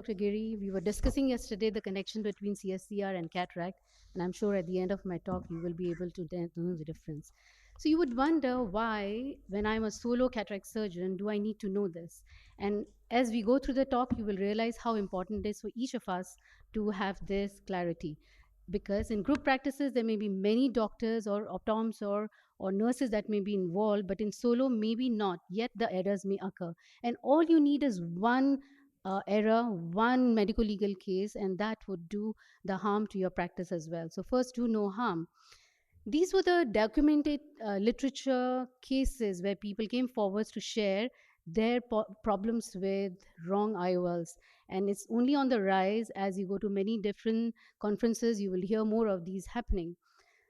Dr. Giri, we were discussing yesterday the connection between CSCR and cataract, and I'm sure at the end of my talk you will be able to know the difference. So you would wonder why, when I'm a solo cataract surgeon, do I need to know this? And as we go through the talk, you will realize how important it is for each of us to have this clarity. Because in group practices, there may be many doctors or optoms or nurses that may be involved, but in solo, maybe not. Yet the errors may occur. And all you need is one error, one medical legal case, and that would do the harm to your practice as well. So, first, do no harm. These were the documented literature cases where people came forward to share their problems with wrong IOLs. And it's only on the rise as you go to many different conferences, you will hear more of these happening.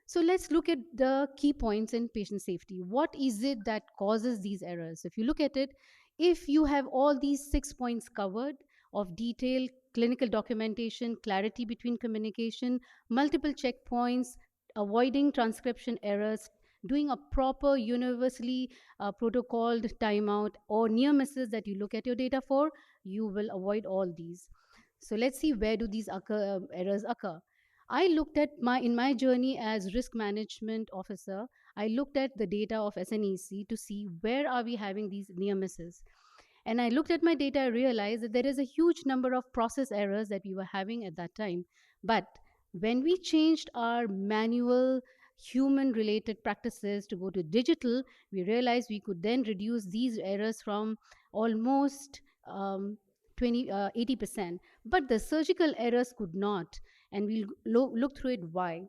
So let's look at the key points in patient safety. What is it that causes these errors? If you look at it, if you have all these 6 points covered of detailed clinical documentation, clarity between communication, multiple checkpoints, avoiding transcription errors, doing a proper universally protocoled timeout or near misses that you look at your data for, you will avoid all these. So let's see, where do these errors occur. I looked at in my journey as risk management officer, I looked at the data of SNEC to see where are we having these near misses. And I looked at my data, I realized that there is a huge number of process errors that we were having at that time. But when we changed our manual human related practices to go to digital, we realized we could then reduce these errors from almost 80%. But the surgical errors could not. And we'll look through it why.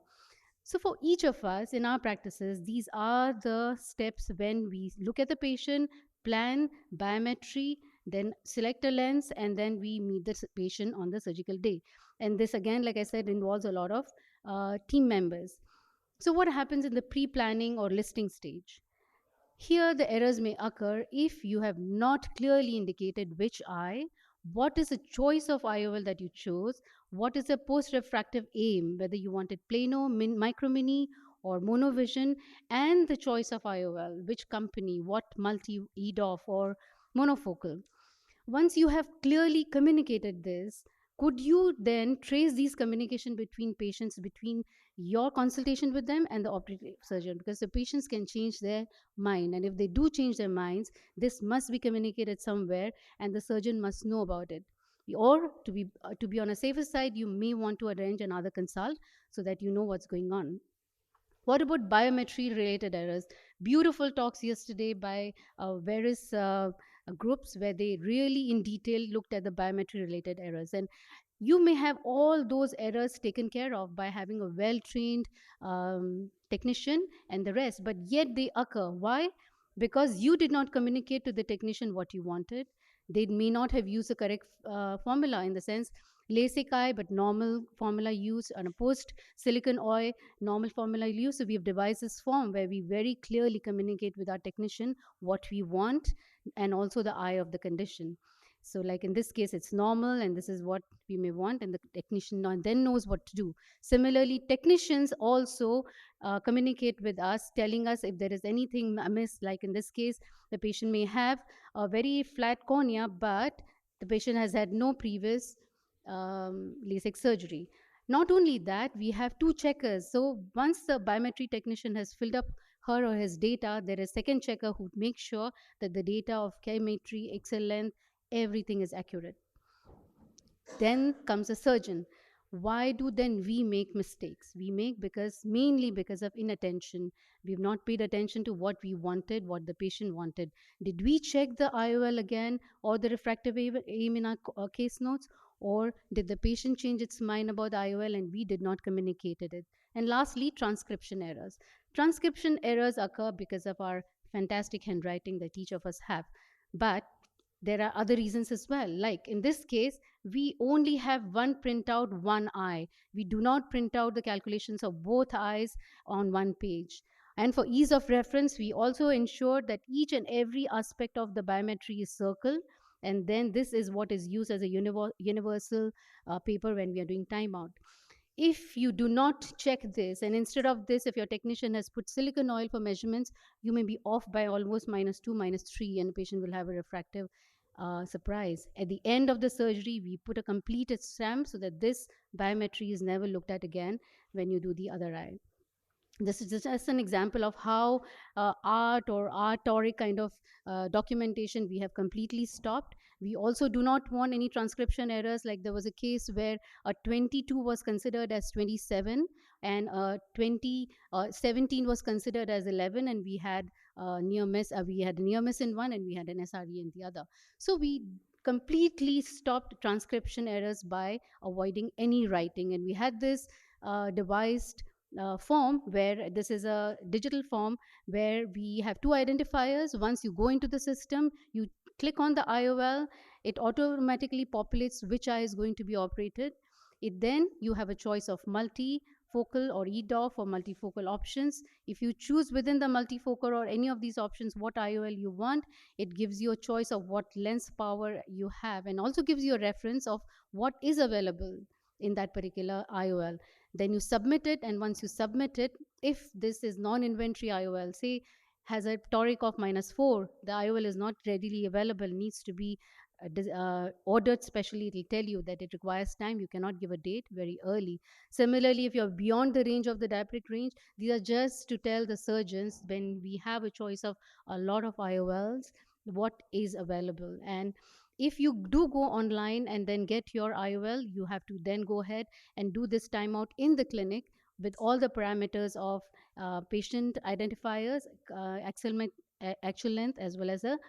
So, for each of us in our practices, these are the steps when we look at the patient, plan biometry, then select a lens, and then we meet the patient on the surgical day. And this, again, like I said, involves a lot of team members. So, what happens in the pre planning or listing stage? Here, the errors may occur if you have not clearly indicated which eye, what is the choice of IOL that you chose, what is the post refractive aim, whether you wanted plano, micro mini, or monovision, and the choice of IOL, which company, what multi EDOF or monofocal. Once you have clearly communicated this, could you then trace these communication between patients, between your consultation with them and the operative surgeon? Because the patients can change their mind, and if they do change their minds, this must be communicated somewhere, and the surgeon must know about it. Or to be on a safer side, you may want to arrange another consult so that you know what's going on. What about biometry related errors? Beautiful talks yesterday by various groups where they really in detail looked at the biometry related errors. And you may have all those errors taken care of by having a well trained technician and the rest, but yet they occur. Why? Because you did not communicate to the technician what you wanted. They may not have used the correct formula, in the sense LASIK eye, but normal formula used, and a post silicon oil normal formula use. So we have devised this form where we very clearly communicate with our technician what we want and also the eye of the condition. So like in this case, it's normal and this is what we may want, and the technician then knows what to do. Similarly, technicians also communicate with us, telling us if there is anything amiss. Like in this case, the patient may have a very flat cornea, but the patient has had no previous LASIK surgery. Not only that, we have two checkers. So once the biometry technician has filled up her or his data, there is second checker who makes sure that the data of chemistry, excel length, everything is accurate. Then comes a surgeon. Why do then we make mistakes? We make mainly because of inattention. We've not paid attention to what we wanted, what the patient wanted. Did we check the IOL again or the refractive aim in our case notes? Or did the patient change its mind about the IOL and we did not communicate it? And lastly, transcription errors. Transcription errors occur because of our fantastic handwriting that each of us have. But there are other reasons as well. Like in this case, we only have one printout, one eye. We do not print out the calculations of both eyes on one page. And for ease of reference, we also ensure that each and every aspect of the biometry is circled. And then this is what is used as a universal paper when we are doing timeout. If you do not check this, and instead of this, if your technician has put silicone oil for measurements, you may be off by almost -2, -3, and the patient will have a refractive surprise. At the end of the surgery, we put a completed stamp so that this biometry is never looked at again when you do the other eye. This is just an example of how art or artoric kind of documentation we have completely stopped. We also do not want any transcription errors. Like there was a case where a 22 was considered as 27 and 17 was considered as 11, and we had near miss. We had a near miss in one, and we had an SRE in the other. So we completely stopped transcription errors by avoiding any writing, and we had this devised form where this is a digital form where we have two identifiers. Once you go into the system, you click on the IOL, it automatically populates which eye is going to be operated. It then you have a choice of multifocal or EDOF or multifocal options. If you choose within the multifocal or any of these options what IOL you want, it gives you a choice of what lens power you have, and also gives you a reference of what is available in that particular IOL. Then you submit it, and once you submit it, if this is non-inventory IOL, say has a toric of -4, the IOL is not readily available, needs to be ordered specially. It will tell you that it requires time. You cannot give a date very early. Similarly, if you're beyond the range of the diabetic range, these are just to tell the surgeons when we have a choice of a lot of IOLs, what is available. And if you do go online and then get your IOL, you have to then go ahead and do this timeout in the clinic with all the parameters of patient identifiers, actual length, as well as a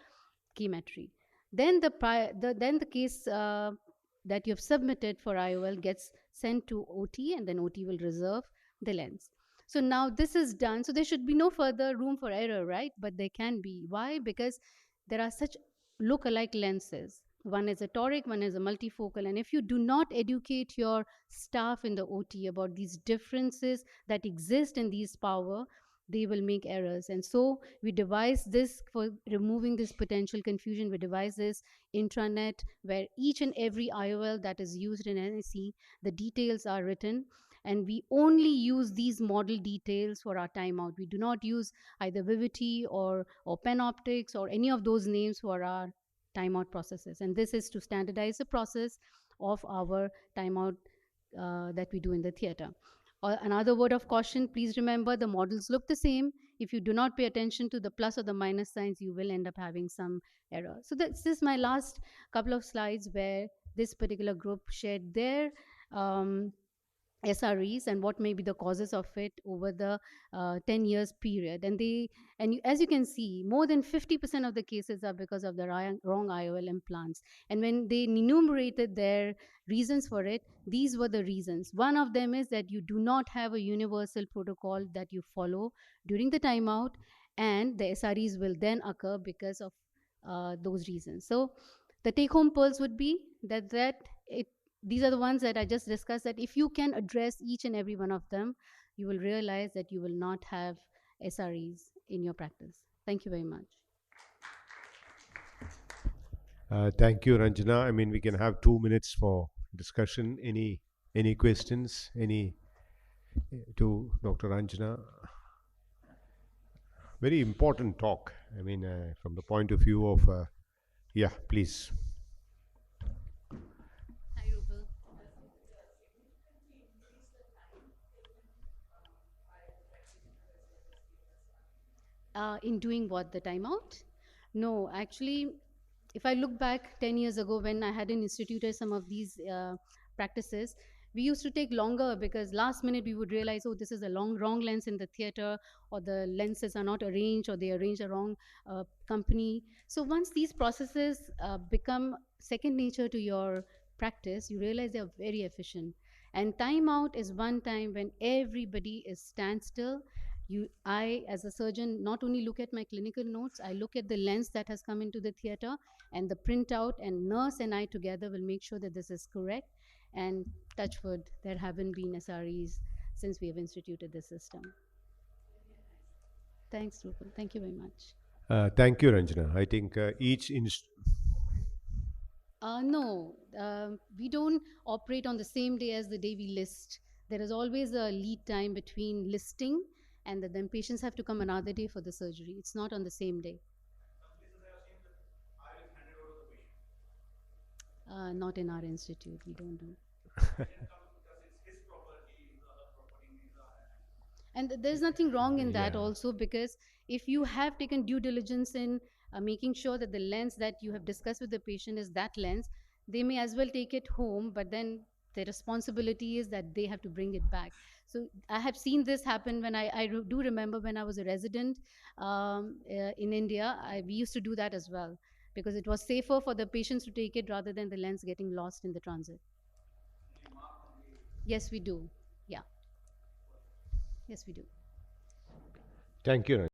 keymetry. Then the case that you've submitted for IOL gets sent to OT, and then OT will reserve the lens. So now this is done. So there should be no further room for error, right? But there can be. Why? Because there are such look-alike lenses. One is a toric, one is a multifocal. And if you do not educate your staff in the OT about these differences that exist in these power, they will make errors. And so we devise this for removing this potential confusion. We devise this intranet where each and every IOL that is used in NSE, the details are written, and we only use these model details for our timeout. We do not use either Vivity or Panoptics or any of those names for our timeout processes. And this is to standardize the process of our timeout that we do in the theater. Another word of caution, please remember the models look the same. If you do not pay attention to the plus or the minus signs, you will end up having some error. So this is my last couple of slides where this particular group shared their SREs and what may be the causes of it over the 10 years period. And as you can see, more than 50% of the cases are because of the wrong IOL implants. And when they enumerated their reasons for it, these were the reasons. One of them is that you do not have a universal protocol that you follow during the timeout, and the SREs will then occur because of those reasons. So the take-home pearls would be that these are the ones that I just discussed, that if you can address each and every one of them, you will realize that you will not have SREs in your practice. Thank you very much. Thank you, Ranjana. I mean, we can have 2 minutes for discussion. Any questions? To Dr. Ranjana? Very important talk. I mean, from the point of view of, yeah, please. In doing what, the timeout? No, actually, if I look back 10 years ago when I hadn't instituted some of these practices, we used to take longer because last minute we would realize, oh, this is a wrong lens in the theater, or the lenses are not arranged, or they arrange a wrong company. So once these processes become second nature to your practice, you realize they are very efficient. And timeout is one time when everybody is standstill. I, as a surgeon, not only look at my clinical notes, I look at the lens that has come into the theater and the printout, and nurse and I together will make sure that this is correct. And touch wood, there haven't been SREs since we have instituted this system. Thanks, Rupal. Thank you very much. Thank you, Ranjana. I think no, we don't operate on the same day as the day we list. There is always a lead time between listing and then patients have to come another day for the surgery. It's not on the same day. Not in our institute, we don't do. And there's nothing wrong in that Yeah. also, because if you have taken due diligence in making sure that the lens that you have discussed with the patient is that lens, they may as well take it home, but then the responsibility is that they have to bring it back. So I have seen this happen when do remember when I was a resident in India. We used to do that as well, because it was safer for the patients to take it rather than the lens getting lost in the transit. Yes, we do. Yeah. Yes, we do. Thank you, Ranjana.